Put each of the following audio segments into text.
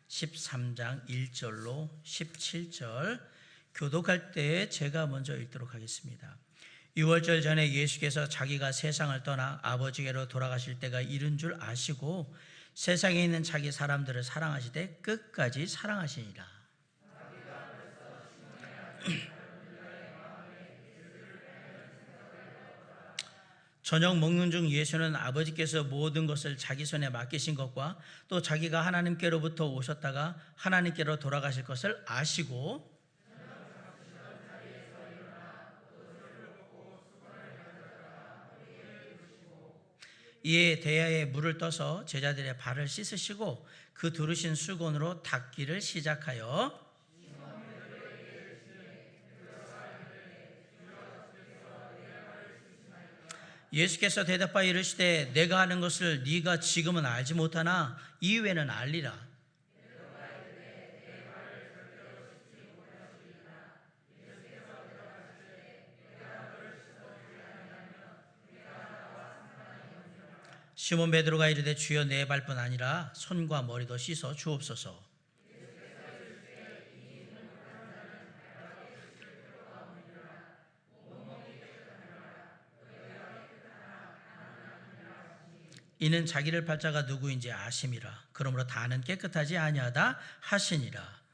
13장 1절로 17절 교독할 때 제가 먼저 읽도록 하겠습니다. 6월절 전에 예수께서 자기가 세상을 떠나 아버지께로 돌아가실 때가 이른 줄 아시고 세상에 있는 자기 사람들을 사랑하시되 끝까지 사랑하시니라. 저녁 먹는 중 예수는 아버지께서 모든 것을 자기 손에 맡기신 것과 또 자기가 하나님께로부터 오셨다가 하나님께로 돌아가실 것을 아시고 이에 대야에 물을 떠서 제자들의 발을 씻으시고 그 두르신 수건으로 닦기를 시작하여 예수께서 대답하여 이르시되 내가 하는 것을 네가 지금은 알지 못하나 이후에는 알리라. 시몬 베드로가 이르되 주여 내 발뿐 아니라 손과 머리도 씻어 주옵소서. 이는 자기를 팔 자가 누구인지 아심이라. 그러므로 다는 깨끗하지 아니하다 하시니라.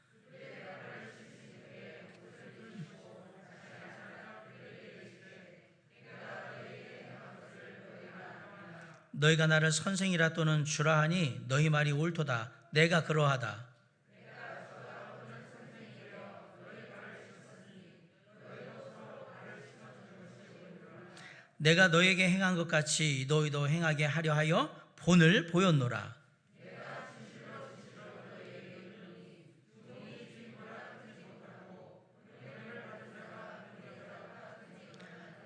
너희가 나를 선생이라 또는 주라 하니 너희 말이 옳도다. 내가 그러하다. 내가 너희에게 행한 것 같이 너희도 행하게 하려 하여 본을 보였노라.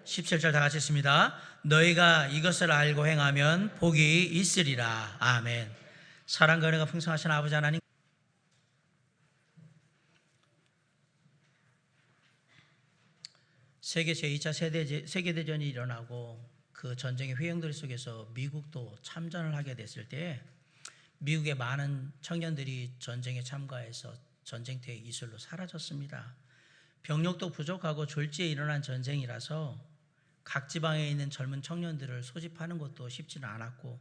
17절 다 같이 읽습니다. 너희가 이것을 알고 행하면 복이 있으리라. 아멘. 사랑과 은혜가 풍성하신 아버지 하나님, 세계 제2차 세계대전이 일어나고 그 전쟁의 회영들 속에서 미국도 참전을 하게 됐을 때 미국의 많은 청년들이 전쟁에 참가해서 전쟁터의 이슬로 사라졌습니다. 병력도 부족하고 졸지에 일어난 전쟁이라서 각 지방에 있는 젊은 청년들을 소집하는 것도 쉽지는 않았고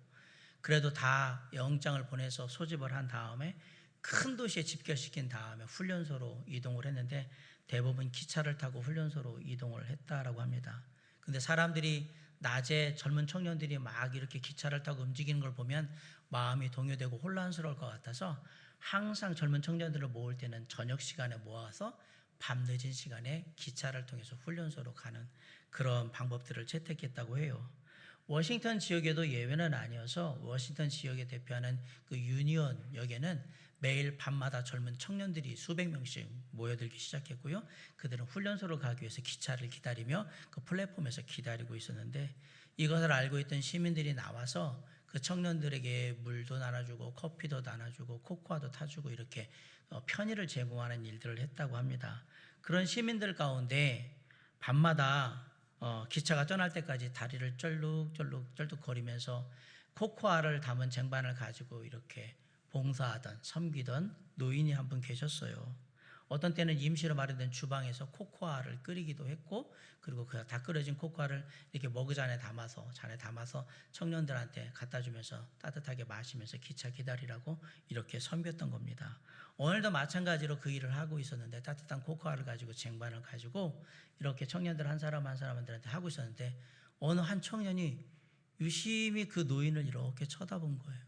그래도 다 영장을 보내서 소집을 한 다음에 큰 도시에 집결시킨 다음에 훈련소로 이동을 했는데 대부분 기차를 타고 훈련소로 이동을 했다라고 합니다. 근데 사람들이 낮에 젊은 청년들이 막 이렇게 기차를 타고 움직이는 걸 보면 마음이 동요되고 혼란스러울 것 같아서 항상 젊은 청년들을 모을 때는 저녁 시간에 모아서 밤늦은 시간에 기차를 통해서 훈련소로 가는 그런 방법들을 채택했다고 해요. 워싱턴 지역에도 예외는 아니어서 워싱턴 지역에 대표하는 그 유니온 역에는 매일 밤마다 젊은 청년들이 수백 명씩 모여들기 시작했고요. 그들은 훈련소로 가기 위해서 기차를 기다리며 그 플랫폼에서 기다리고 있었는데 이것을 알고 있던 시민들이 나와서 그 청년들에게 물도 나눠주고 커피도 나눠주고 코코아도 타주고 이렇게 편의를 제공하는 일들을 했다고 합니다. 그런 시민들 가운데 밤마다 기차가 떠날 때까지 다리를 쩔룩쩔룩 거리면서 코코아를 담은 쟁반을 가지고 이렇게 봉사하던 섬기던 노인이 한 분 계셨어요. 어떤 때는 임시로 마련된 주방에서 코코아를 끓이기도 했고 그리고 그 다 끓여진 코코아를 이렇게 머그잔에 담아서 청년들한테 갖다 주면서 따뜻하게 마시면서 기차 기다리라고 이렇게 섬겼던 겁니다. 오늘도 마찬가지로 그 일을 하고 있었는데 따뜻한 코코아를 가지고 쟁반을 가지고 이렇게 청년들 한 사람 한 사람들한테 하고 있었는데 어느 한 청년이 유심히 그 노인을 이렇게 쳐다본 거예요.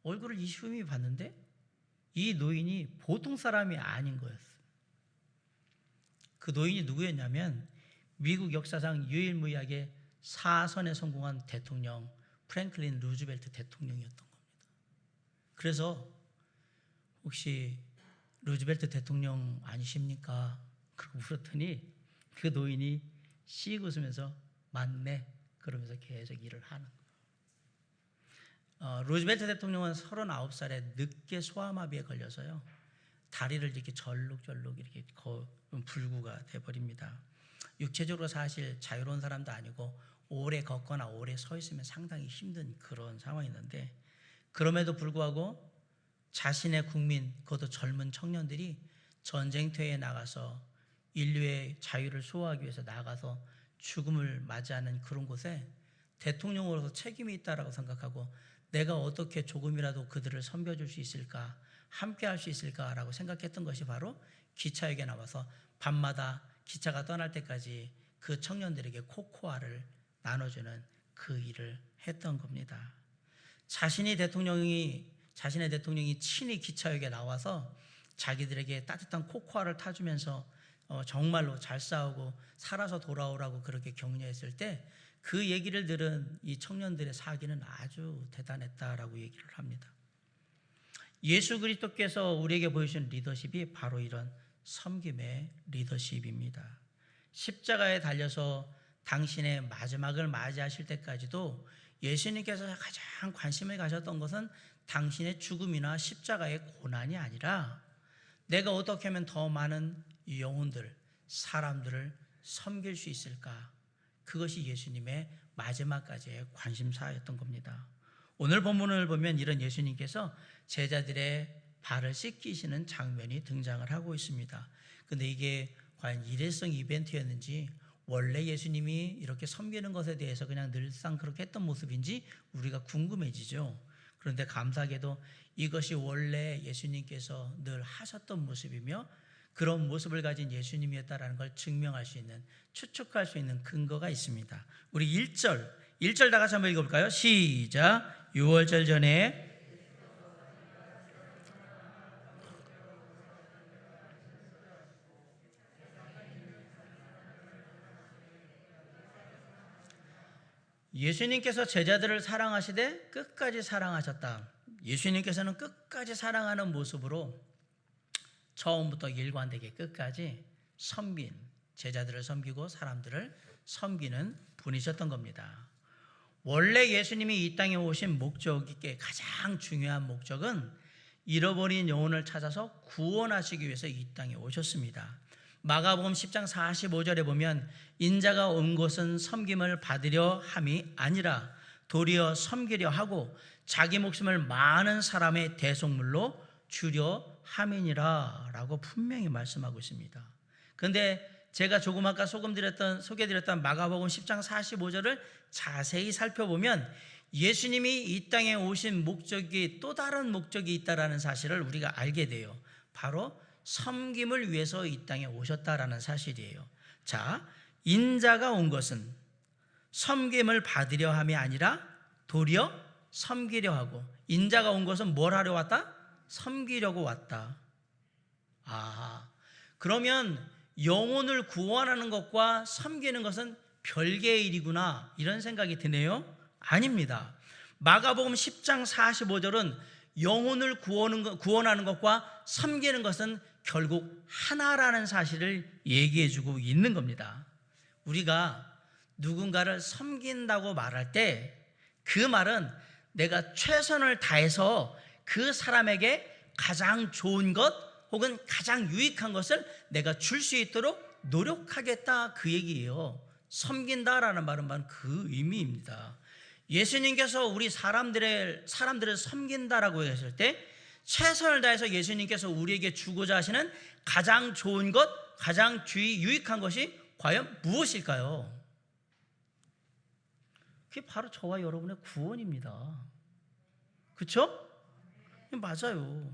얼굴을 유심히 봤는데 이 노인이 보통 사람이 아닌 거였어요. 그 노인이 누구였냐면 미국 역사상 유일무이하게 사선에 성공한 대통령 프랭클린 루즈벨트 대통령이었던 겁니다. 그래서 혹시 루즈벨트 대통령 아니십니까? 그러고 물었더니 그 노인이 씩 웃으면서 맞네 그러면서 계속 일을 하는 거예요. 루즈벨트 대통령은 39살에 늦게 소아마비에 걸려서요. 다리를 이렇게 절룩절룩 이렇게 불구가 돼버립니다. 육체적으로 사실 자유로운 사람도 아니고 오래 걷거나 오래 서 있으면 상당히 힘든 그런 상황이었는데 그럼에도 불구하고 자신의 국민, 그것도 젊은 청년들이 전쟁터에 나가서 인류의 자유를 수호하기 위해서 나가서 죽음을 맞이하는 그런 곳에 대통령으로서 책임이 있다라고 생각하고 내가 어떻게 조금이라도 그들을 섬겨줄 수 있을까, 함께 할 수 있을까라고 생각했던 것이 바로 기차역에 나와서 밤마다 기차가 떠날 때까지 그 청년들에게 코코아를 나눠주는 그 일을 했던 겁니다. 자신의 대통령이 친히 기차역에 나와서 자기들에게 따뜻한 코코아를 타주면서 정말로 잘 싸우고 살아서 돌아오라고 그렇게 격려했을 때 그 얘기를 들은 이 청년들의 사기는 아주 대단했다라고 얘기를 합니다. 예수 그리스도께서 우리에게 보여주신 리더십이 바로 이런 섬김의 리더십입니다. 십자가에 달려서 당신의 마지막을 맞이하실 때까지도 예수님께서 가장 관심을 가졌던 것은 당신의 죽음이나 십자가의 고난이 아니라 내가 어떻게 하면 더 많은 영혼들, 사람들을 섬길 수 있을까? 그것이 예수님의 마지막까지의 관심사였던 겁니다. 오늘 본문을 보면 이런 예수님께서 제자들의 발을 씻기시는 장면이 등장을 하고 있습니다. 근데 이게 과연 일회성 이벤트였는지 원래 예수님이 이렇게 섬기는 것에 대해서 그냥 늘상 그렇게 했던 모습인지 우리가 궁금해지죠. 그런데 감사하게도 이것이 원래 예수님께서 늘 하셨던 모습이며 그런 모습을 가진 예수님이었다라는 걸 증명할 수 있는, 추측할 수 있는 근거가 있습니다. 우리 1절 다 같이 한번 읽어볼까요? 시작. 유월절 전에 예수님께서 제자들을 사랑하시되 끝까지 사랑하셨다. 예수님께서는 끝까지 사랑하는 모습으로 처음부터 일관되게 끝까지 제자들을 섬기고 사람들을 섬기는 분이셨던 겁니다. 원래 예수님이 이 땅에 오신 목적이 가장 중요한 목적은 잃어버린 영혼을 찾아서 구원하시기 위해서 이 땅에 오셨습니다. 마가복음 10장 45절에 보면 인자가 온 것은 섬김을 받으려 함이 아니라 도리어 섬기려 하고 자기 목숨을 많은 사람의 대속물로 주려 함이니라 라고 분명히 말씀하고 있습니다. 그런데 제가 조금 아까 소개드렸던 마가복음 10장 45절을 자세히 살펴보면 예수님이 이 땅에 오신 목적이 또 다른 목적이 있다라는 사실을 우리가 알게 돼요. 바로 섬김을 위해서 이 땅에 오셨다라는 사실이에요. 자, 인자가 온 것은 섬김을 받으려 함이 아니라 도리어 섬기려 하고, 인자가 온 것은 뭘 하려 왔다? 섬기려고 왔다. 그러면 영혼을 구원하는 것과 섬기는 것은 별개의 일이구나, 이런 생각이 드네요. 아닙니다. 마가복음 10장 45절은 영혼을 구원하는 것과 섬기는 것은 결국 하나라는 사실을 얘기해주고 있는 겁니다. 우리가 누군가를 섬긴다고 말할 때 그 말은 내가 최선을 다해서 그 사람에게 가장 좋은 것 혹은 가장 유익한 것을 내가 줄 수 있도록 노력하겠다, 그 얘기예요. 섬긴다라는 말은 바로 그 의미입니다. 예수님께서 우리 사람들을 섬긴다라고 했을 때 최선을 다해서 예수님께서 우리에게 주고자 하시는 가장 좋은 것, 가장 유익한 것이 과연 무엇일까요? 그게 바로 저와 여러분의 구원입니다. 그렇죠? 맞아요.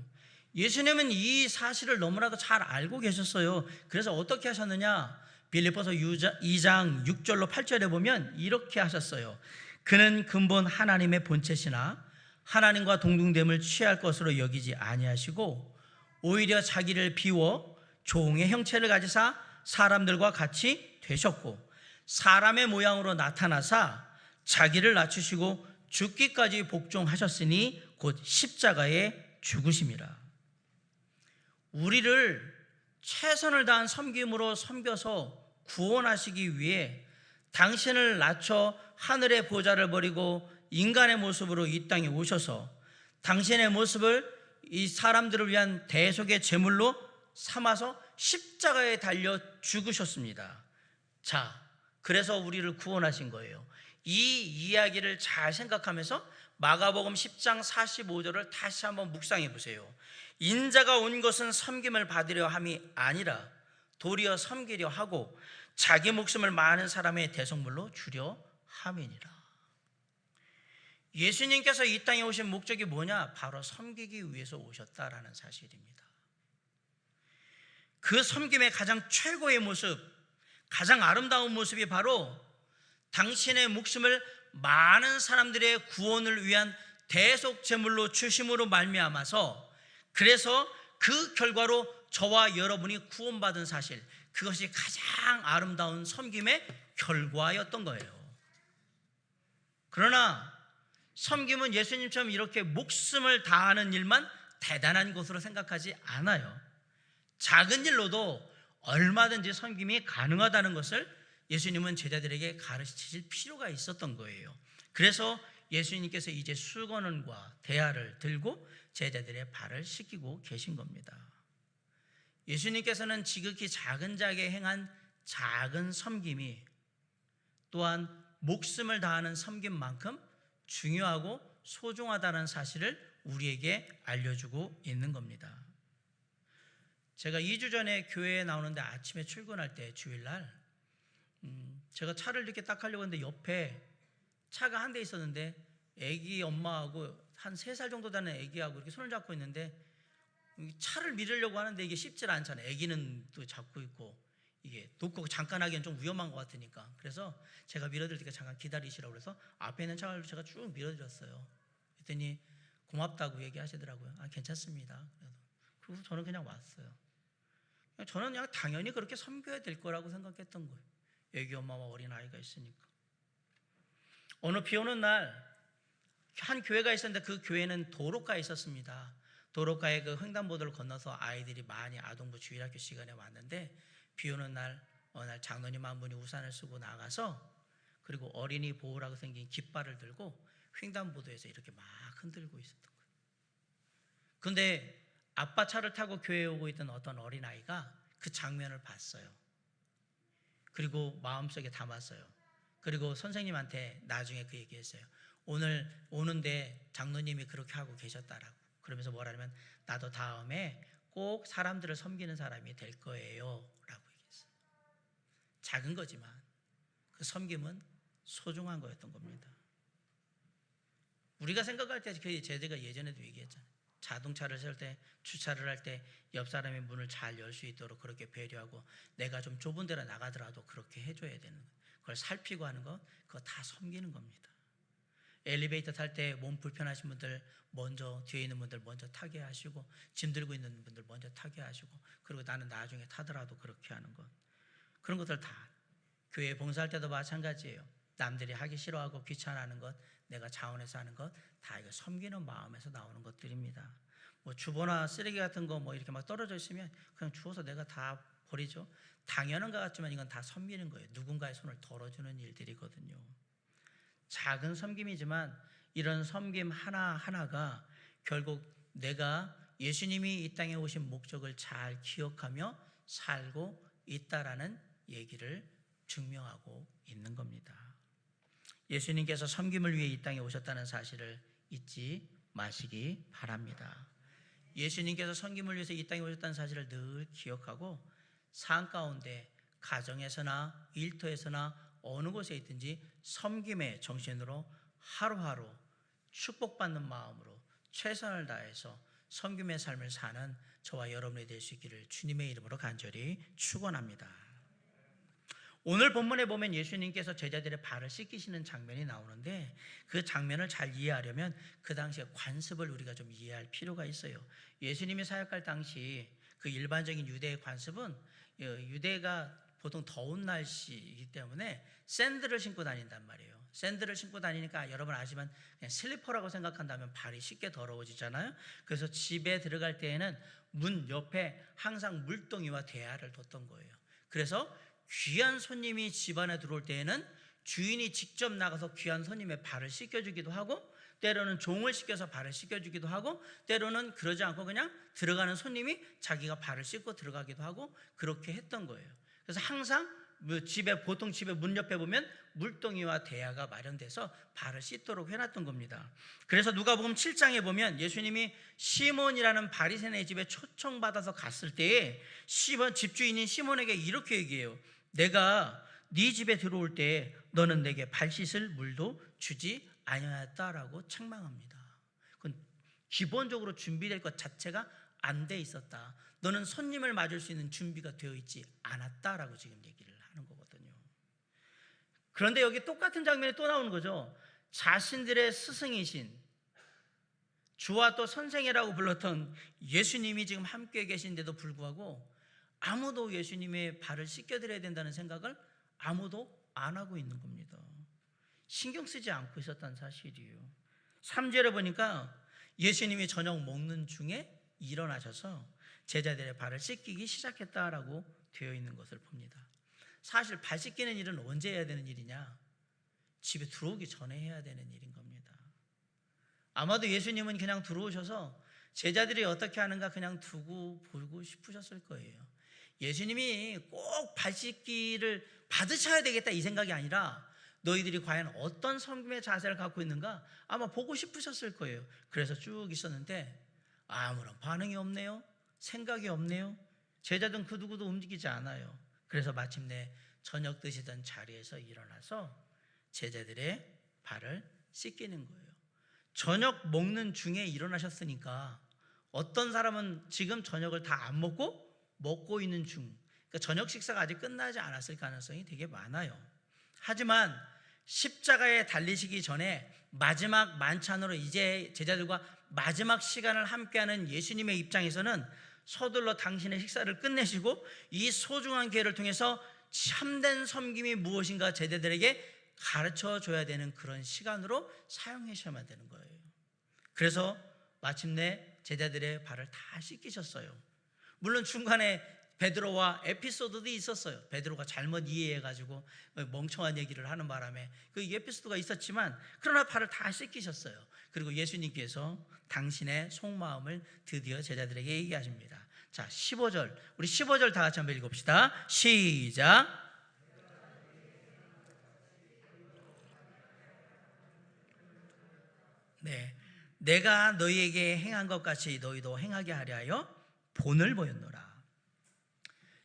예수님은 이 사실을 너무나도 잘 알고 계셨어요. 그래서 어떻게 하셨느냐? 빌립보서 2장 6절로 8절에 보면 이렇게 하셨어요. 그는 근본 하나님의 본체시나 하나님과 동등됨을 취할 것으로 여기지 아니하시고 오히려 자기를 비워 종의 형체를 가지사 사람들과 같이 되셨고 사람의 모양으로 나타나사 자기를 낮추시고 죽기까지 복종하셨으니 곧 십자가에 죽으심이라. 우리를 최선을 다한 섬김으로 섬겨서 구원하시기 위해 당신을 낮춰 하늘의 보좌를 버리고 인간의 모습으로 이 땅에 오셔서 당신의 모습을 이 사람들을 위한 대속의 제물로 삼아서 십자가에 달려 죽으셨습니다. 자, 그래서 우리를 구원하신 거예요. 이 이야기를 잘 생각하면서 마가복음 10장 45절을 다시 한번 묵상해 보세요. 인자가 온 것은 섬김을 받으려 함이 아니라 도리어 섬기려 하고 자기 목숨을 많은 사람의 대속물로 주려 함이니라. 예수님께서 이 땅에 오신 목적이 뭐냐? 바로 섬기기 위해서 오셨다라는 사실입니다. 그 섬김의 가장 최고의 모습, 가장 아름다운 모습이 바로 당신의 목숨을 많은 사람들의 구원을 위한 대속 제물로 주심으로 말미암아서, 그래서 그 결과로 저와 여러분이 구원받은 사실, 그것이 가장 아름다운 섬김의 결과였던 거예요. 그러나 섬김은 예수님처럼 이렇게 목숨을 다하는 일만 대단한 것으로 생각하지 않아요. 작은 일로도 얼마든지 섬김이 가능하다는 것을 예수님은 제자들에게 가르치실 필요가 있었던 거예요. 그래서 예수님께서 이제 수건과 대야를 들고 제자들의 발을 씻기고 계신 겁니다. 예수님께서는 지극히 작은 자에게 행한 작은 섬김이 또한 목숨을 다하는 섬김만큼 중요하고 소중하다는 사실을 우리에게 알려주고 있는 겁니다. 제가 2주 전에 교회에 나오는데 아침에 출근할 때 주일날 제가 차를 이렇게 딱 하려고 했는데 옆에 차가 한 대 있었는데 애기 엄마하고 한 3살 정도 되는 애기하고 이렇게 손을 잡고 있는데 차를 밀으려고 하는데 이게 쉽지 않잖아요. 애기는 또 잡고 있고 이게 놓고 잠깐 하기엔 좀 위험한 것 같으니까. 그래서 제가 밀어드릴 테니까 잠깐 기다리시라고 그래서 앞에 있는 차를 제가 쭉 밀어드렸어요. 그랬더니 고맙다고 얘기하시더라고요. 아, 괜찮습니다. 그래서 저는 그냥 왔어요. 저는 그냥 당연히 그렇게 섬겨야 될 거라고 생각했던 거예요. 애기 엄마와 어린 아이가 있으니까. 어느 비 오는 날 한 교회가 있었는데 그 교회는 도로가에 있었습니다. 도로가에 그 횡단보도를 건너서 아이들이 많이 아동부 주일학교 시간에 왔는데 비 오는 날 어느 날 장로님 한 분이 우산을 쓰고 나가서 그리고 어린이 보호라고 생긴 깃발을 들고 횡단보도에서 이렇게 막 흔들고 있었던 거예요. 그런데 아빠 차를 타고 교회에 오고 있던 어떤 어린아이가 그 장면을 봤어요. 그리고 마음속에 담았어요. 그리고 선생님한테 나중에 그 얘기했어요. 오늘 오는데 장로님이 그렇게 하고 계셨다라고. 그러면서 뭐라냐면 나도 다음에 꼭 사람들을 섬기는 사람이 될 거예요 라고 얘기했어요. 작은 거지만 그 섬김은 소중한 거였던 겁니다. 우리가 생각할 때 제가 예전에도 얘기했잖아요. 자동차를 세울 때, 주차를 할 때 옆 사람의 문을 잘 열 수 있도록 그렇게 배려하고 내가 좀 좁은 데로 나가더라도 그렇게 해줘야 되는 거예요. 그걸 살피고 하는 거, 그거 다 섬기는 겁니다. 엘리베이터 탈 때 몸 불편하신 분들 먼저, 뒤에 있는 분들 먼저 타게 하시고, 짐 들고 있는 분들 먼저 타게 하시고, 그리고 나는 나중에 타더라도 그렇게 하는 것, 그런 것들 다 교회 봉사할 때도 마찬가지예요. 남들이 하기 싫어하고 귀찮아하는 것, 내가 자원해서 하는 것, 다 이거 섬기는 마음에서 나오는 것들입니다. 뭐 주보나 쓰레기 같은 거 뭐 이렇게 막 떨어져 있으면 그냥 주워서 내가 다 버리죠. 당연한 것 같지만 이건 다 섬기는 거예요. 누군가의 손을 덜어주는 일들이거든요. 작은 섬김이지만 이런 섬김 하나하나가 결국 내가 예수님이 이 땅에 오신 목적을 잘 기억하며 살고 있다라는 얘기를 증명하고 있는 겁니다. 예수님께서 섬김을 위해 이 땅에 오셨다는 사실을 잊지 마시기 바랍니다. 예수님께서 섬김을 위해서 이 땅에 오셨다는 사실을 늘 기억하고 삶 가운데 가정에서나 일터에서나 어느 곳에 있든지 섬김의 정신으로 하루하루 축복받는 마음으로 최선을 다해서 섬김의 삶을 사는 저와 여러분이 될 수 있기를 주님의 이름으로 간절히 축원합니다. 오늘 본문에 보면 예수님께서 제자들의 발을 씻기시는 장면이 나오는데 그 장면을 잘 이해하려면 그 당시의 관습을 우리가 좀 이해할 필요가 있어요. 예수님이 사역할 당시 그 일반적인 유대의 관습은 유대가 보통 더운 날씨이기 때문에 샌들을 신고 다닌단 말이에요. 샌들을 신고 다니니까 여러분 아시지만 그냥 슬리퍼라고 생각한다면 발이 쉽게 더러워지잖아요. 그래서 집에 들어갈 때에는 문 옆에 항상 물동이와 대야를 뒀던 거예요. 그래서 귀한 손님이 집 안에 들어올 때에는 주인이 직접 나가서 귀한 손님의 발을 씻겨주기도 하고, 때로는 종을 시켜서 발을 씻겨주기도 하고, 때로는 그러지 않고 그냥 들어가는 손님이 자기가 발을 씻고 들어가기도 하고, 그렇게 했던 거예요. 그래서 항상 보통 집에 문 옆에 보면 물동이와 대야가 마련돼서 발을 씻도록 해놨던 겁니다. 그래서 누가복음 7장에 보면 예수님이 시몬이라는 바리새인의 집에 초청받아서 갔을 때에 집주인인 시몬에게 이렇게 얘기해요. 내가 네 집에 들어올 때 너는 내게 발 씻을 물도 주지 아니하였다라고 책망합니다. 그건 기본적으로 준비될 것 자체가 안 돼 있었다. 너는 손님을 맞을 수 있는 준비가 되어 있지 않았다라고 지금 얘기를 하는 거거든요. 그런데 여기 똑같은 장면이 또 나오는 거죠. 자신들의 스승이신 주와 또 선생이라고 불렀던 예수님이 지금 함께 계신데도 불구하고 아무도 예수님의 발을 씻겨드려야 된다는 생각을 아무도 안 하고 있는 겁니다. 신경 쓰지 않고 있었다는 사실이에요. 3절에 보니까 예수님이 저녁 먹는 중에 일어나셔서 제자들의 발을 씻기기 시작했다라고 되어 있는 것을 봅니다. 사실 발 씻기는 일은 언제 해야 되는 일이냐? 집에 들어오기 전에 해야 되는 일인 겁니다. 아마도 예수님은 그냥 들어오셔서 제자들이 어떻게 하는가 그냥 두고 보고 싶으셨을 거예요. 예수님이 꼭 발 씻기를 받으셔야 되겠다 이 생각이 아니라 너희들이 과연 어떤 섬김의 자세를 갖고 있는가 아마 보고 싶으셨을 거예요. 그래서 쭉 있었는데 아무런 반응이 없네요. 생각이 없네요. 제자들은 그 누구도 움직이지 않아요. 그래서 마침내 저녁 드시던 자리에서 일어나서 제자들의 발을 씻기는 거예요. 저녁 먹는 중에 일어나셨으니까 어떤 사람은 지금 저녁을 다 안 먹고 있는 중, 그러니까 저녁 식사가 아직 끝나지 않았을 가능성이 되게 많아요. 하지만 십자가에 달리시기 전에 마지막 만찬으로 이제 제자들과 마지막 시간을 함께하는 예수님의 입장에서는 서둘러 당신의 식사를 끝내시고 이 소중한 기회를 통해서 참된 섬김이 무엇인가 제자들에게 가르쳐 줘야 되는 그런 시간으로 사용하셔야만 되는 거예요. 그래서 마침내 제자들의 발을 다 씻기셨어요. 물론 중간에 베드로와 에피소드도 있었어요. 베드로가 잘못 이해해가지고 멍청한 얘기를 하는 바람에 그 에피소드가 있었지만 그러나 발을 다 씻기셨어요. 그리고 예수님께서 당신의 속마음을 드디어 제자들에게 얘기하십니다. 자, 15절 우리 15절 다 같이 한번 읽읍시다. 시작. 네, 내가 너희에게 행한 것 같이 너희도 행하게 하려 하여 본을 보였노라.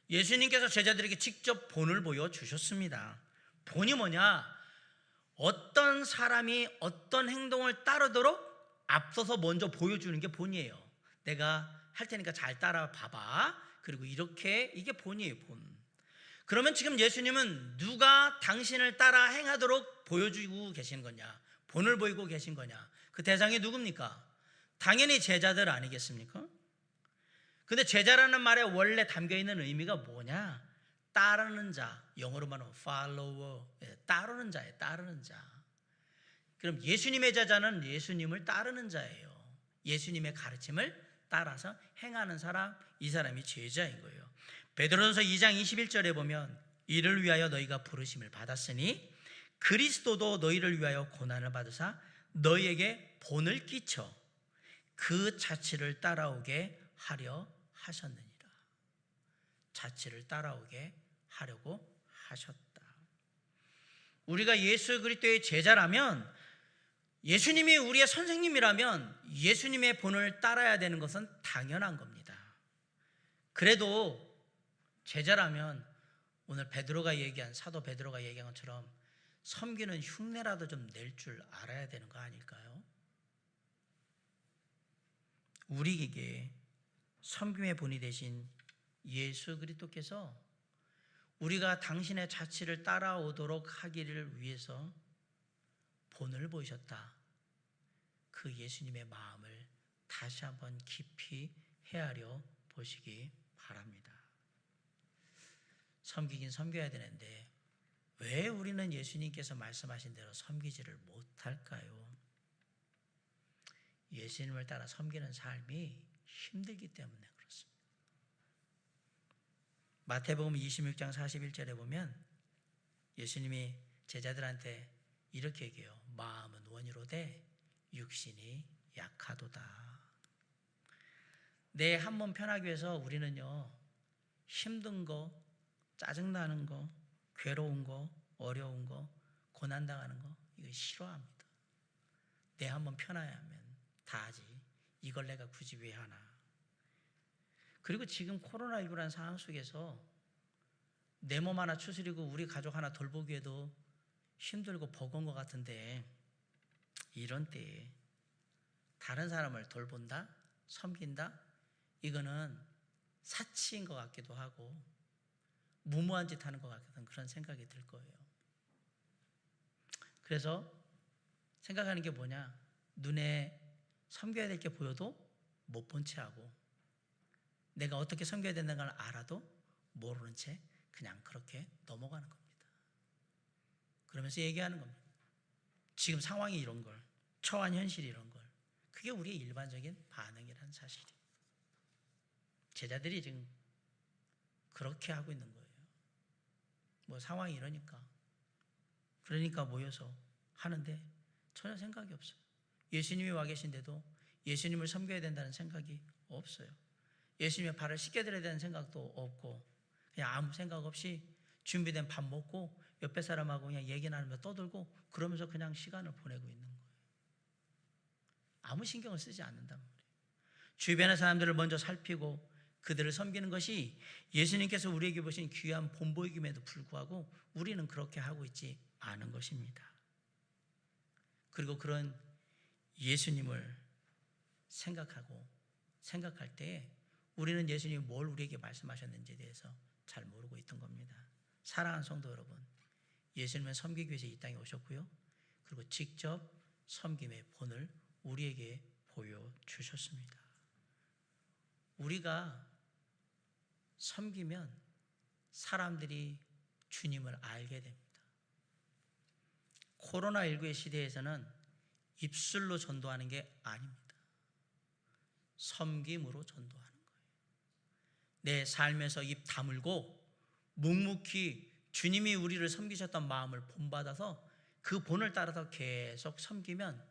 예수님께서 제자들에게 직접 본을 보여주셨습니다. 본이 뭐냐? 어떤 사람이 어떤 행동을 따르도록 앞서서 먼저 보여주는 게 본이에요. 내가 할 테니까 잘 따라 봐봐. 그리고 이렇게 이게 본이에요, 본. 그러면 지금 예수님은 누가 당신을 따라 행하도록 보여주고 계신 거냐? 본을 보이고 계신 거냐? 그 대상이 누굽니까? 당연히 제자들 아니겠습니까? 근데 제자라는 말에 원래 담겨있는 의미가 뭐냐? 따르는 자, 영어로 말하면 follower, 따르는 자예요. 따르는 자. 그럼 예수님의 제자는 예수님을 따르는 자예요. 예수님의 가르침을 따라서 행하는 사람, 이 사람이 제자인 거예요. 베드로전서 2장 21절에 보면 이를 위하여 너희가 부르심을 받았으니 그리스도도 너희를 위하여 고난을 받으사 너희에게 본을 끼쳐 그 자취를 따라오게 하려 하셨느니라. 자취를 따라오게 하려고 하셨다. 우리가 예수 그리스도의 제자라면, 예수님이 우리의 선생님이라면 예수님의 본을 따라야 되는 것은 당연한 겁니다. 그래도 제자라면 오늘 베드로가 얘기한, 사도 베드로가 얘기한 것처럼 섬기는 흉내라도 좀 낼 줄 알아야 되는 거 아닐까요? 우리에게 섬김의 본이 되신 예수 그리스도께서 우리가 당신의 자취를 따라오도록 하기를 위해서 본을 보이셨다. 그 예수님의 마음을 다시 한번 깊이 헤아려 보시기 바랍니다. 섬기긴 섬겨야 되는데 왜 우리는 예수님께서 말씀하신 대로 섬기지를 못할까요? 예수님을 따라 섬기는 삶이 힘들기 때문에 그렇습니다. 마태복음 26장 41절에 보면 예수님이 제자들한테 이렇게 얘기해요. 마음은 원이로되 육신이 약하도다. 내 한몸 편하기 위해서 우리는요, 힘든 거, 짜증나는 거, 괴로운 거, 어려운 거, 고난당하는 거 이거 싫어합니다. 내 한번 편하게 하면 다 하지. 이걸 내가 굳이 왜 하나. 그리고 지금 코로나19라는 상황 속에서 내 몸 하나 추스리고 우리 가족 하나 돌보기에도 힘들고 버거운 것 같은데, 이런 때에 다른 사람을 돌본다? 섬긴다? 이거는 사치인 것 같기도 하고 무모한 짓 하는 것 같은 그런 생각이 들 거예요. 그래서 생각하는 게 뭐냐? 눈에 섬겨야 될 게 보여도 못 본 채 하고, 내가 어떻게 섬겨야 된다는 걸 알아도 모르는 채 그냥 그렇게 넘어가는 겁니다. 그러면서 얘기하는 겁니다. 지금 상황이 이런 걸, 처한 현실이 이런 걸. 그게 우리의 일반적인 반응이라는 사실이에요. 제자들이 지금 그렇게 하고 있는 거예요. 뭐 상황이 이러니까. 그러니까 모여서 하는데 전혀 생각이 없어요. 예수님이 와 계신데도 예수님을 섬겨야 된다는 생각이 없어요. 예수님의 발을 씻겨드려야 되는 생각도 없고, 그냥 아무 생각 없이 준비된 밥 먹고 옆에 사람하고 그냥 얘기 나누면서 떠들고 그러면서 그냥 시간을 보내고 있는 거예요. 아무 신경을 쓰지 않는단 말이에요. 주변의 사람들을 먼저 살피고 그들을 섬기는 것이 예수님께서 우리에게 보신 귀한 본보이김에도 불구하고 우리는 그렇게 하고 있지 않은 것입니다. 그리고 그런 예수님을 생각할 때 우리는 예수님이 뭘 우리에게 말씀하셨는지에 대해서 잘 모르고 있던 겁니다. 사랑하는 성도 여러분, 예수님은 섬기기 위해서 이 땅에 오셨고요, 그리고 직접 섬김의 본을 우리에게 보여주셨습니다. 우리가 섬기면 사람들이 주님을 알게 됩니다. 코로나19의 시대에서는 입술로 전도하는 게 아닙니다. 섬김으로 전도하는 거예요. 내 삶에서 입 다물고 묵묵히 주님이 우리를 섬기셨던 마음을 본받아서 그 본을 따라서 계속 섬기면,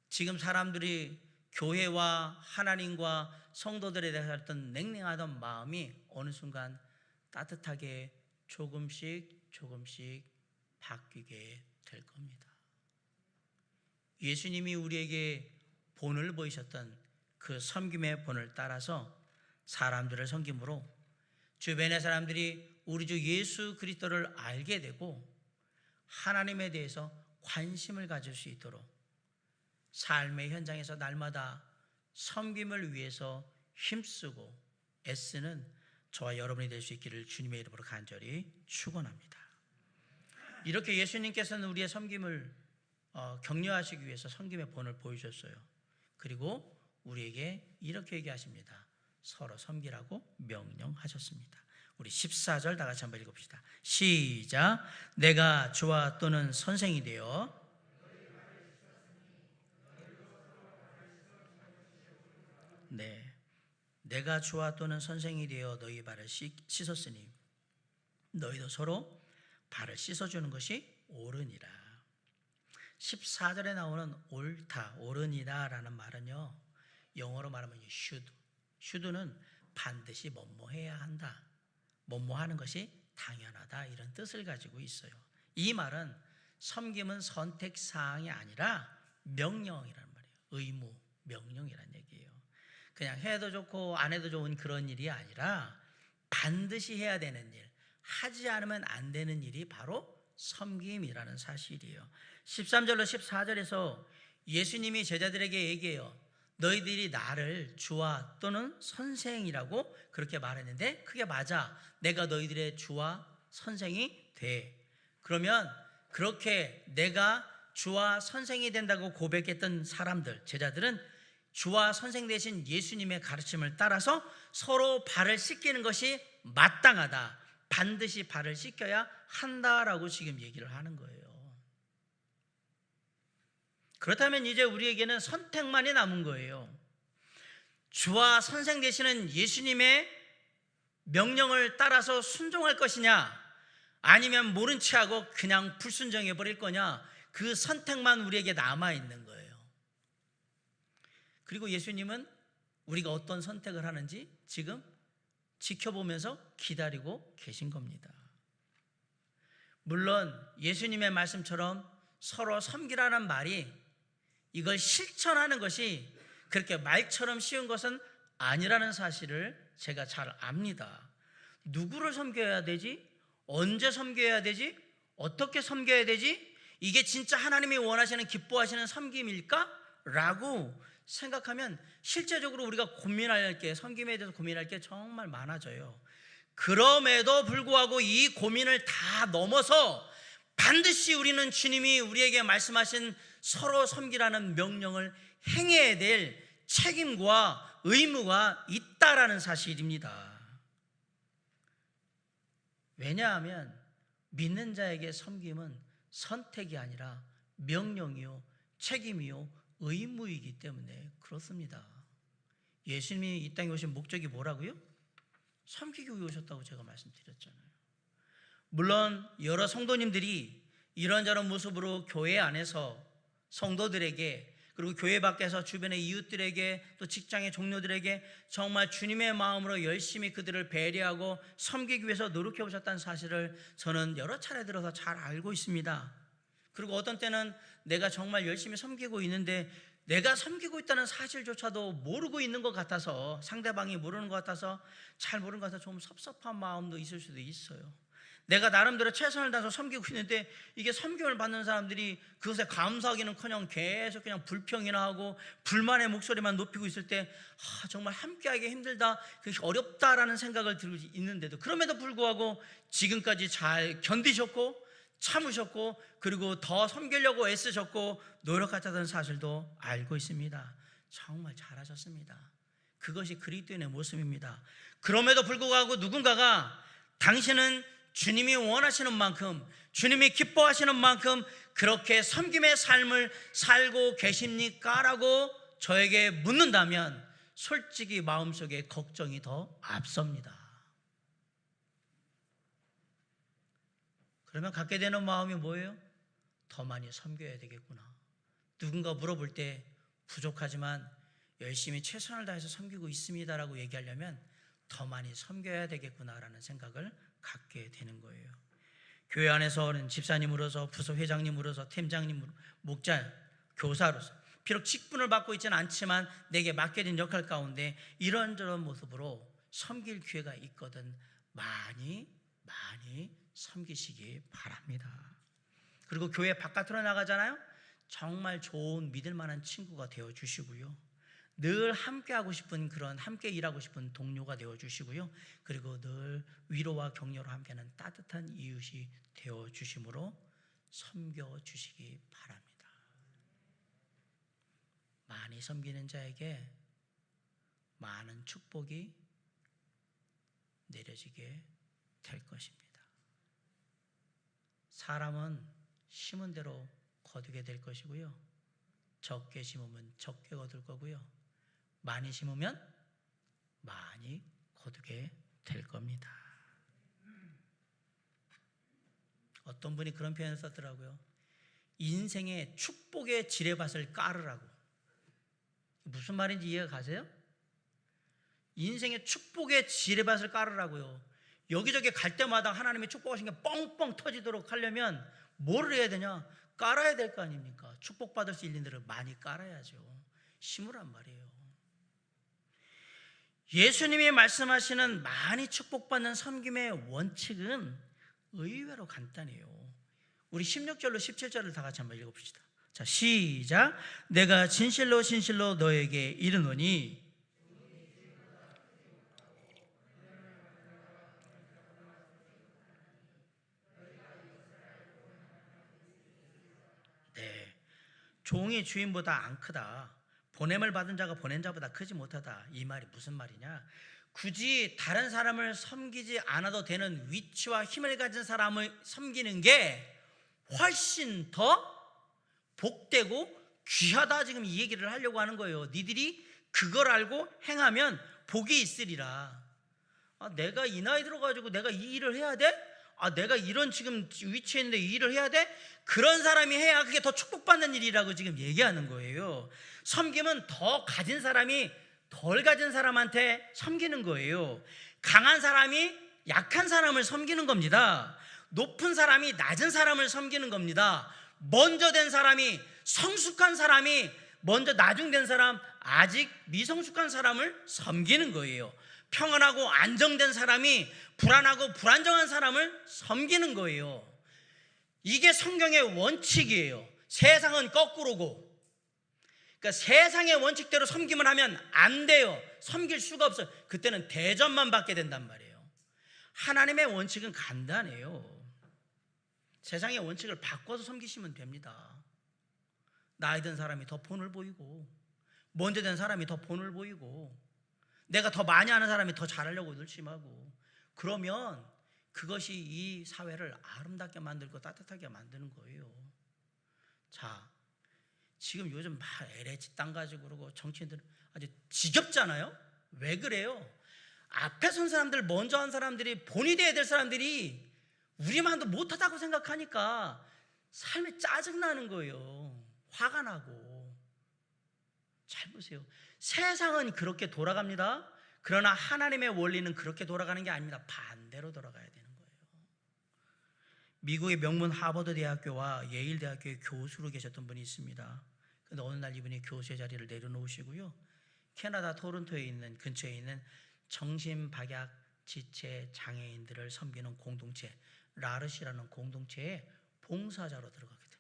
지금 사람들이 교회와 하나님과 성도들에 대해서 했던 냉랭하던 마음이 어느 순간 따뜻하게 조금씩 바뀌게 될 겁니다. 예수님이 우리에게 본을 보이셨던 그 섬김의 본을 따라서 사람들을 섬김으로 주변의 사람들이 우리 주 예수 그리스도를 알게 되고 하나님에 대해서 관심을 가질 수 있도록 삶의 현장에서 날마다 섬김을 위해서 힘쓰고 애쓰는 저와 여러분이 될 수 있기를 주님의 이름으로 간절히 축원합니다. 이렇게 예수님께서는 우리의 섬김을 격려하시기 위해서 섬김의 본을 보여주셨어요. 그리고 우리에게 이렇게 얘기하십니다. 서로 섬기라고 명령하셨습니다. 우리 14절 다 같이 한번 읽읍시다. 시작. 내가 주와 또는 선생이 되어 내가 주와 또는 선생이 되어 너희 발을 씻었으니 너희도 서로 발을 씻어주는 것이 옳으니라. 14절에 나오는 옳다, 옳으니라 라는 말은요, 영어로 말하면 should는 반드시 뭐뭐해야 한다, 뭐뭐하는 것이 당연하다, 이런 뜻을 가지고 있어요. 이 말은 섬김은 선택사항이 아니라 명령이라는 말이에요. 의무, 명령이라는 얘기예요. 그냥 해도 좋고 안 해도 좋은 그런 일이 아니라 반드시 해야 되는 일, 하지 않으면 안 되는 일이 바로 섬김이라는 사실이에요. 13절로 14절에서 예수님이 제자들에게 얘기해요. 너희들이 나를 주와 또는 선생이라고 그렇게 말했는데 그게 맞아. 내가 너희들의 주와 선생이 돼. 그러면 그렇게 내가 주와 선생이 된다고 고백했던 사람들, 제자들은 주와 선생 되신 예수님의 가르침을 따라서 서로 발을 씻기는 것이 마땅하다, 반드시 발을 씻겨야 한다라고 지금 얘기를 하는 거예요. 그렇다면 이제 우리에게는 선택만이 남은 거예요. 주와 선생 되시는 예수님의 명령을 따라서 순종할 것이냐, 아니면 모른 채 하고 그냥 불순종해 버릴 거냐, 그 선택만 우리에게 남아있는 거예요. 그리고 예수님은 우리가 어떤 선택을 하는지 지금 지켜보면서 기다리고 계신 겁니다. 물론 예수님의 말씀처럼 서로 섬기라는 말이 이걸 실천하는 것이 그렇게 말처럼 쉬운 것은 아니라는 사실을 제가 잘 압니다. 누구를 섬겨야 되지? 언제 섬겨야 되지? 어떻게 섬겨야 되지? 이게 진짜 하나님이 원하시는 기뻐하시는 섬김일까? 라고 생각하면 실제적으로 우리가 고민할 게, 섬김에 대해서 고민할 게 정말 많아져요. 그럼에도 불구하고 이 고민을 다 넘어서 반드시 우리는 주님이 우리에게 말씀하신 서로 섬기라는 명령을 행해야 될 책임과 의무가 있다라는 사실입니다. 왜냐하면 믿는 자에게 섬김은 선택이 아니라 명령이요, 책임이요, 의무이기 때문에 그렇습니다. 예수님이 이 땅에 오신 목적이 뭐라고요? 섬기기 위해 오셨다고 제가 말씀드렸잖아요. 물론 여러 성도님들이 이런저런 모습으로 교회 안에서 성도들에게, 그리고 교회 밖에서 주변의 이웃들에게, 또 직장의 동료들에게 정말 주님의 마음으로 열심히 그들을 배려하고 섬기기 위해서 노력해 오셨다는 사실을 저는 여러 차례 들어서 잘 알고 있습니다. 그리고 어떤 때는 내가 정말 열심히 섬기고 있는데 내가 섬기고 있다는 사실조차도 모르고 있는 것 같아서, 상대방이 모르는 것 같아서, 잘 모르는 것 같아서 좀 섭섭한 마음도 있을 수도 있어요. 내가 나름대로 최선을 다해서 섬기고 있는데 이게 섬김을 받는 사람들이 그것에 감사하기는커녕 계속 그냥 불평이나 하고 불만의 목소리만 높이고 있을 때 정말 함께하기 힘들다, 그게 어렵다라는 생각을 들고 있는데도, 그럼에도 불구하고 지금까지 잘 견디셨고 참으셨고, 그리고 더 섬기려고 애쓰셨고 노력하셨다는 사실도 알고 있습니다. 정말 잘하셨습니다. 그것이 그리스도인의 모습입니다. 그럼에도 불구하고 누군가가 당신은 주님이 원하시는 만큼, 주님이 기뻐하시는 만큼 그렇게 섬김의 삶을 살고 계십니까? 라고 저에게 묻는다면 솔직히 마음속에 걱정이 더 앞섭니다. 그러면 갖게 되는 마음이 뭐예요? 더 많이 섬겨야 되겠구나. 누군가 물어볼 때 부족하지만 열심히 최선을 다해서 섬기고 있습니다라고 얘기하려면 더 많이 섬겨야 되겠구나라는 생각을 갖게 되는 거예요. 교회 안에서는 집사님으로서, 부서 회장님으로서, 팀장님, 목자, 교사로서 비록 직분을 받고 있지는 않지만 내게 맡겨진 역할 가운데 이런저런 모습으로 섬길 기회가 있거든 많이 섬기시기 바랍니다. 그리고 교회 바깥으로 나가잖아요. 정말 좋은 믿을 만한 친구가 되어 주시고요, 늘 함께 하고 싶은, 그런 함께 일하고 싶은 동료가 되어 주시고요, 그리고 늘 위로와 격려로 함께하는 따뜻한 이웃이 되어 주심으로 섬겨 주시기 바랍니다. 많이 섬기는 자에게 많은 축복이 내려지게 될 것입니다. 사람은 심은 대로 거두게 될 것이고요, 적게 심으면 적게 거둘 거고요, 많이 심으면 많이 거두게 될 겁니다. 어떤 분이 그런 표현을 썼더라고요. 인생의 축복의 지뢰밭을 깔으라고. 무슨 말인지 이해가 가세요? 인생의 축복의 지뢰밭을 깔으라고요. 여기저기 갈 때마다 하나님이 축복하신 게 뻥뻥 터지도록 하려면 뭐를 해야 되냐? 깔아야 될 거 아닙니까? 축복받을 수 있는 데를 많이 깔아야죠. 심으란 말이에요. 예수님이 말씀하시는 많이 축복받는 섬김의 원칙은 의외로 간단해요. 우리 16절로 17절을 다 같이 한번 읽어봅시다. 자, 시작. 내가 진실로 진실로 너에게 이르노니 종이 주인보다 안 크다, 보냄을 받은 자가 보낸 자보다 크지 못하다. 이 말이 무슨 말이냐? 굳이 다른 사람을 섬기지 않아도 되는 위치와 힘을 가진 사람을 섬기는 게 훨씬 더 복되고 귀하다, 지금 이 얘기를 하려고 하는 거예요. 니들이 그걸 알고 행하면 복이 있으리라. 내가 이 나이 들어가지고 내가 이 일을 해야 돼? 내가 이런 지금 위치에 있는데 이 일을 해야 돼? 그런 사람이 해야 그게 더 축복받는 일이라고 지금 얘기하는 거예요. 섬김은 더 가진 사람이 덜 가진 사람한테 섬기는 거예요. 강한 사람이 약한 사람을 섬기는 겁니다. 높은 사람이 낮은 사람을 섬기는 겁니다. 먼저 된 사람이, 성숙한 사람이 먼저 나중된 사람, 아직 미성숙한 사람을 섬기는 거예요. 평안하고 안정된 사람이 불안하고 불안정한 사람을 섬기는 거예요. 이게 성경의 원칙이에요. 세상은 거꾸로고, 그러니까 세상의 원칙대로 섬김을 하면 안 돼요. 섬길 수가 없어요. 그때는 대접만 받게 된단 말이에요. 하나님의 원칙은 간단해요. 세상의 원칙을 바꿔서 섬기시면 됩니다. 나이 든 사람이 더 본을 보이고, 먼저 된 사람이 더 본을 보이고, 내가 더 많이 아는 사람이 더 잘하려고 열심하고, 그러면 그것이 이 사회를 아름답게 만들고 따뜻하게 만드는 거예요. 자, 지금 요즘 막 LH 땅 가지고 그러고 정치인들은 아주 지겹잖아요. 왜 그래요? 앞에 선 사람들, 먼저 한 사람들이, 본이 돼야 될 사람들이 우리만도 못하다고 생각하니까 삶에 짜증나는 거예요. 화가 나고. 잘 보세요. 세상은 그렇게 돌아갑니다. 그러나 하나님의 원리는 그렇게 돌아가는 게 아닙니다. 반대로 돌아가야 되는 거예요. 미국의 명문 하버드 대학교와 예일 대학교의 교수로 계셨던 분이 있습니다. 그런데 어느 날 이분이 교수의 자리를 내려놓으시고요, 캐나다 토론토에 있는, 근처에 있는 정신박약 지체 장애인들을 섬기는 공동체, 라르시라는 공동체에 봉사자로 들어가게 됩니다.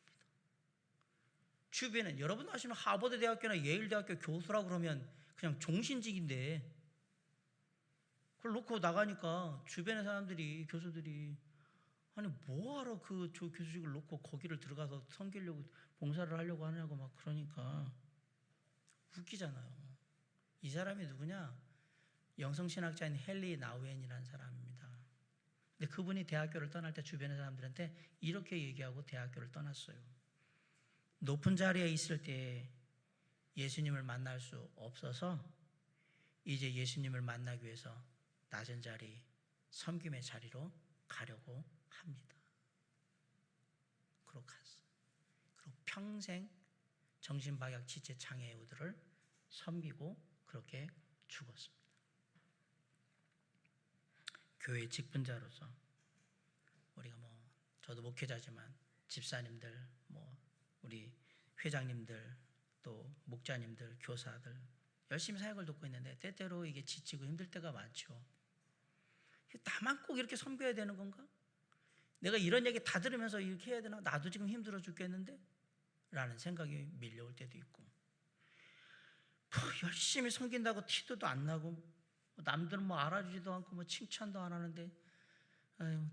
주변에, 여러분 아시는 하버드 대학교나 예일 대학교 교수라고 그러면 그냥 종신직인데, 그걸 놓고 나가니까 주변의 사람들이, 교수들이, 아니 뭐하러 그 교수직을 놓고 거기를 들어가서 섬기려고, 봉사를 하려고 하냐고 막 그러니까 웃기잖아요. 이 사람이 누구냐? 영성신학자인 헨리 나우엔이라는 사람입니다. 근데 그분이 대학교를 떠날 때 주변의 사람들한테 이렇게 얘기하고 대학교를 떠났어요. 높은 자리에 있을 때 예수님을 만날 수 없어서 이제 예수님을 만나기 위해서 낮은 자리, 섬김의 자리로 가려고 합니다. 그러고 갔어요. 그리고 평생 정신박약 지체 장애우들을 섬기고 그렇게 죽었습니다. 교회 직분자로서 우리가 저도 목회자지만 집사님들, 우리 회장님들, 또 목자님들, 교사들 열심히 사역을 돕고 있는데 때때로 이게 지치고 힘들 때가 많죠. 나만 꼭 이렇게 섬겨야 되는 건가? 내가 이런 얘기 다 들으면서 이렇게 해야 되나? 나도 지금 힘들어 죽겠는데? 라는 생각이 밀려올 때도 있고, 열심히 섬긴다고 티도 안 나고, 남들은 알아주지도 않고 칭찬도 안 하는데,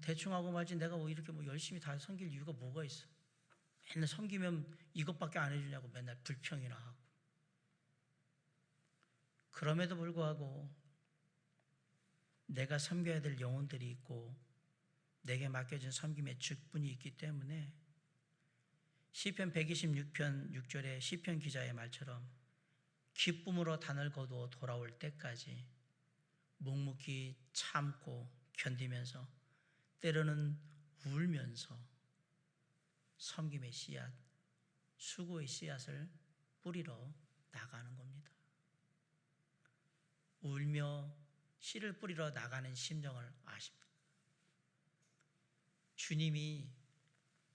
대충 하고 말지 내가 이렇게 열심히 다 섬길 이유가 뭐가 있어? 맨날 섬기면 이것밖에 안 해주냐고 맨날 불평이나 하고. 그럼에도 불구하고 내가 섬겨야 될 영혼들이 있고 내게 맡겨진 섬김의 직분이 있기 때문에 시편 126편 6절에 시편 기자의 말처럼 기쁨으로 단을 거두어 돌아올 때까지 묵묵히 참고 견디면서 때로는 울면서 섬김의 씨앗, 수고의 씨앗을 뿌리러 나가는 겁니다. 울며 씨를 뿌리러 나가는 심정을 아십니까? 주님이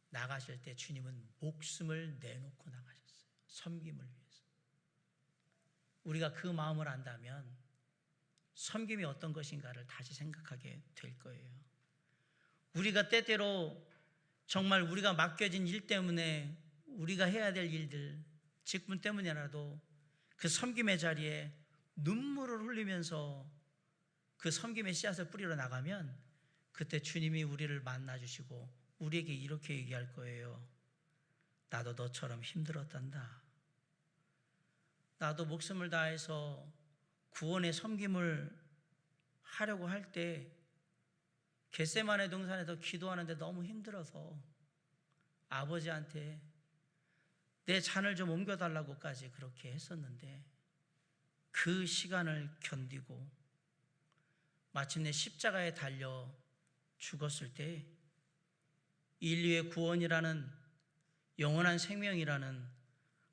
나가실 때 주님은 목숨을 내놓고 나가셨어요. 섬김을 위해서. 우리가 그 마음을 안다면 섬김이 어떤 것인가를 다시 생각하게 될 거예요. 우리가 때때로 정말 우리가 맡겨진 일 때문에 우리가 해야 될 일들, 직분 때문이라도 그 섬김의 자리에 눈물을 흘리면서 그 섬김의 씨앗을 뿌리러 나가면 그때 주님이 우리를 만나주시고 우리에게 이렇게 얘기할 거예요. 나도 너처럼 힘들었단다. 나도 목숨을 다해서 구원의 섬김을 하려고 할 때 겟세마네 동산에서 기도하는데 너무 힘들어서 아버지한테 내 잔을 좀 옮겨달라고까지 그렇게 했었는데 그 시간을 견디고 마침내 십자가에 달려 죽었을 때 인류의 구원이라는 영원한 생명이라는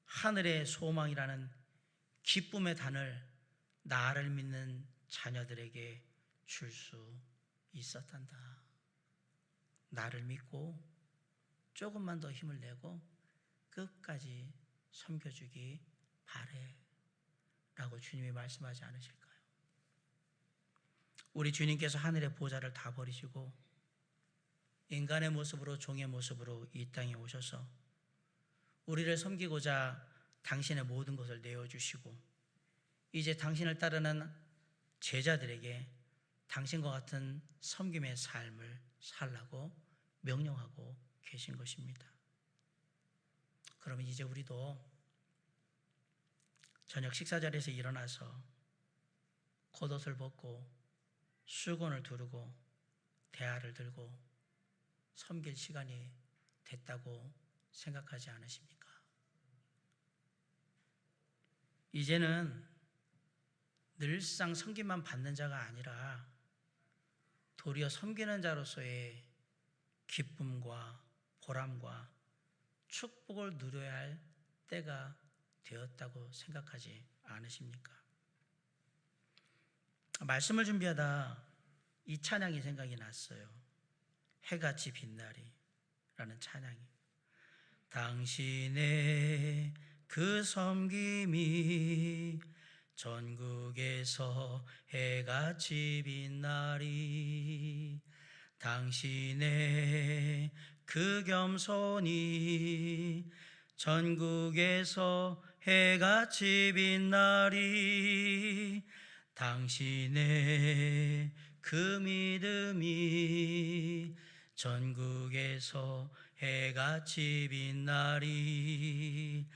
하늘의 소망이라는 기쁨의 단을 나를 믿는 자녀들에게 줄 수 있었단다. 나를 믿고 조금만 더 힘을 내고 끝까지 섬겨주기 바래 라고 주님이 말씀하지 않으실까요? 우리 주님께서 하늘의 보좌를 다 버리시고 인간의 모습으로, 종의 모습으로 이 땅에 오셔서 우리를 섬기고자 당신의 모든 것을 내어주시고 이제 당신을 따르는 제자들에게 당신과 같은 섬김의 삶을 살라고 명령하고 계신 것입니다. 그러면 이제 우리도 저녁 식사 자리에서 일어나서 겉옷을 벗고 수건을 두르고 대야를 들고 섬길 시간이 됐다고 생각하지 않으십니까? 이제는 늘상 섬김만 받는 자가 아니라 도리어 섬기는 자로서의 기쁨과 보람과 축복을 누려야 할 때가 되었다고 생각하지 않으십니까? 말씀을 준비하다 이 찬양이 생각이 났어요. 해같이 빛나리 라는 찬양이. 당신의 그 섬김이 전국에서 해같이 빛나리. 당신의 그 겸손이 전국에서 해같이 빛나리. 당신의 그 믿음이 전국에서 해같이 빛나리.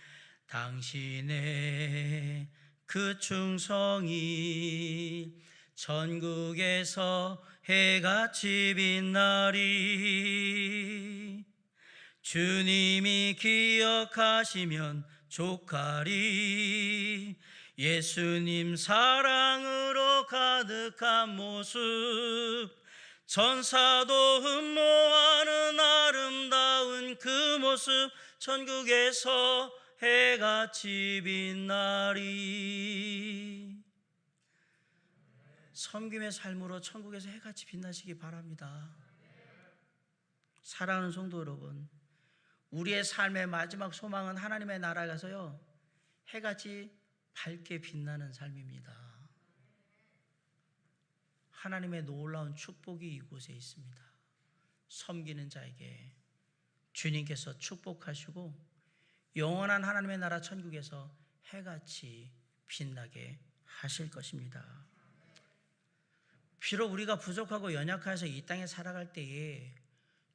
당신의 그 충성이 전국에서 해같이 빛나리. 주님이 기억하시면 족하리. 예수님 사랑으로 가득한 모습, 전사도 흠모하는 아름다운 그 모습, 전국에서 해같이 빛나리. 섬김의 삶으로 천국에서 해같이 빛나시기 바랍니다. 사랑하는 성도 여러분, 우리의 삶의 마지막 소망은 하나님의 나라에 가서요 해같이 밝게 빛나는 삶입니다. 하나님의 놀라운 축복이 이곳에 있습니다. 섬기는 자에게 주님께서 축복하시고 영원한 하나님의 나라 천국에서 해같이 빛나게 하실 것입니다. 비록 우리가 부족하고 연약해서 이 땅에 살아갈 때에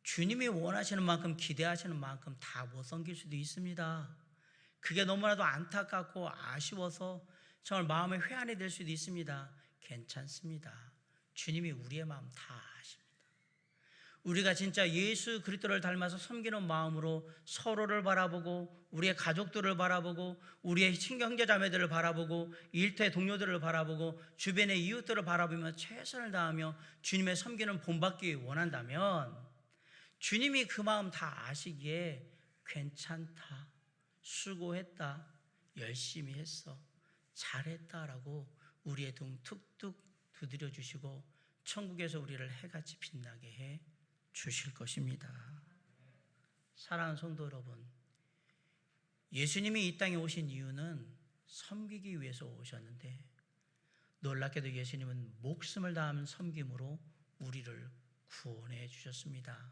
주님이 원하시는 만큼, 기대하시는 만큼 다 못 섬길 수도 있습니다. 그게 너무나도 안타깝고 아쉬워서 정말 마음의 회한이 될 수도 있습니다. 괜찮습니다. 주님이 우리의 마음 다 아십니다. 우리가 진짜 예수 그리스도를 닮아서 섬기는 마음으로 서로를 바라보고 우리의 가족들을 바라보고 우리의 친형제 자매들을 바라보고 일터의 동료들을 바라보고 주변의 이웃들을 바라보며 최선을 다하며 주님의 섬기는 본받기 원한다면 주님이 그 마음 다 아시기에 괜찮다, 수고했다, 열심히 했어, 잘했다라고 우리의 등 툭툭 두드려 주시고 천국에서 우리를 해같이 빛나게 해 주실 것입니다. 사랑하는 성도 여러분, 예수님이 이 땅에 오신 이유는 섬기기 위해서 오셨는데 놀랍게도 예수님은 목숨을 다하는 섬김으로 우리를 구원해 주셨습니다.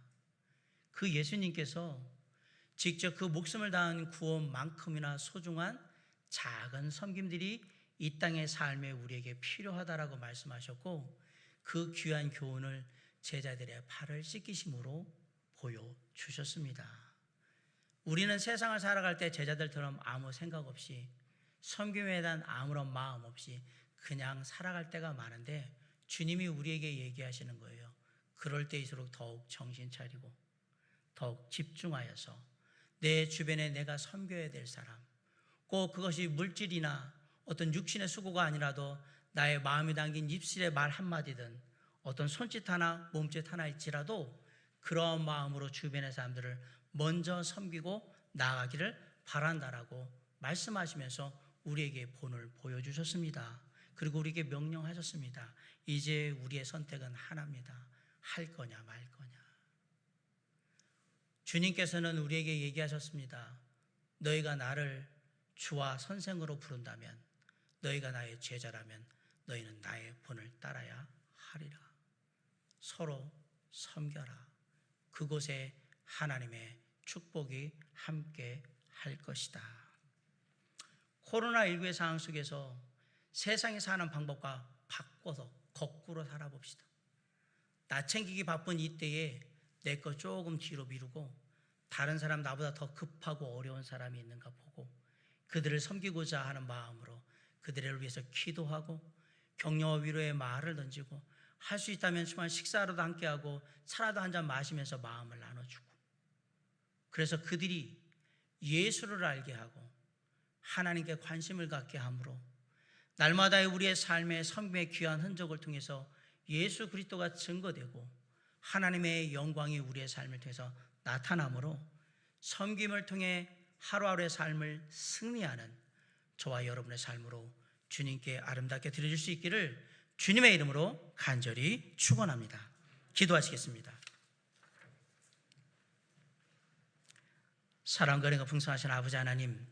그 예수님께서 직접 그 목숨을 다한 구원만큼이나 소중한 작은 섬김들이 이 땅의 삶에 우리에게 필요하다라고 말씀하셨고 그 귀한 교훈을 제자들의 발을 씻기심으로 보여주셨습니다. 우리는 세상을 살아갈 때 제자들처럼 아무 생각 없이 섬김에 대한 아무런 마음 없이 그냥 살아갈 때가 많은데 주님이 우리에게 얘기하시는 거예요. 그럴 때일수록 더욱 정신 차리고 더욱 집중하여서 내 주변에 내가 섬겨야 될 사람, 꼭 그것이 물질이나 어떤 육신의 수고가 아니라도 나의 마음이 담긴 입술의 말 한마디든 어떤 손짓 하나 몸짓 하나일지라도 그런 마음으로 주변의 사람들을 먼저 섬기고 나아가기를 바란다라고 말씀하시면서 우리에게 본을 보여주셨습니다. 그리고 우리에게 명령하셨습니다. 이제 우리의 선택은 하나입니다. 할 거냐 말 거냐. 주님께서는 우리에게 얘기하셨습니다. 너희가 나를 주와 선생으로 부른다면, 너희가 나의 제자라면 너희는 나의 본을 따라야 하리라. 서로 섬겨라. 그곳에 하나님의 축복이 함께 할 것이다. 코로나19의 상황 속에서 세상에 사는 방법과 바꿔서 거꾸로 살아봅시다. 나 챙기기 바쁜 이때에 내 거 조금 뒤로 미루고 다른 사람, 나보다 더 급하고 어려운 사람이 있는가 보고 그들을 섬기고자 하는 마음으로 그들을 위해서 기도하고 격려와 위로의 말을 던지고 할 수 있다면 정말 식사라도 함께하고 차라도 한 잔 마시면서 마음을 나눠주고, 그래서 그들이 예수를 알게 하고 하나님께 관심을 갖게 함으로 날마다의 우리의 삶의 섬김의 귀한 흔적을 통해서 예수 그리스도가 증거되고 하나님의 영광이 우리의 삶을 통해서 나타나므로 섬김을 통해 하루하루의 삶을 승리하는 저와 여러분의 삶으로 주님께 아름답게 드려줄 수 있기를 주님의 이름으로 간절히 축원합니다. 기도하시겠습니다. 사랑과 은혜가 풍성하신 아버지 하나님,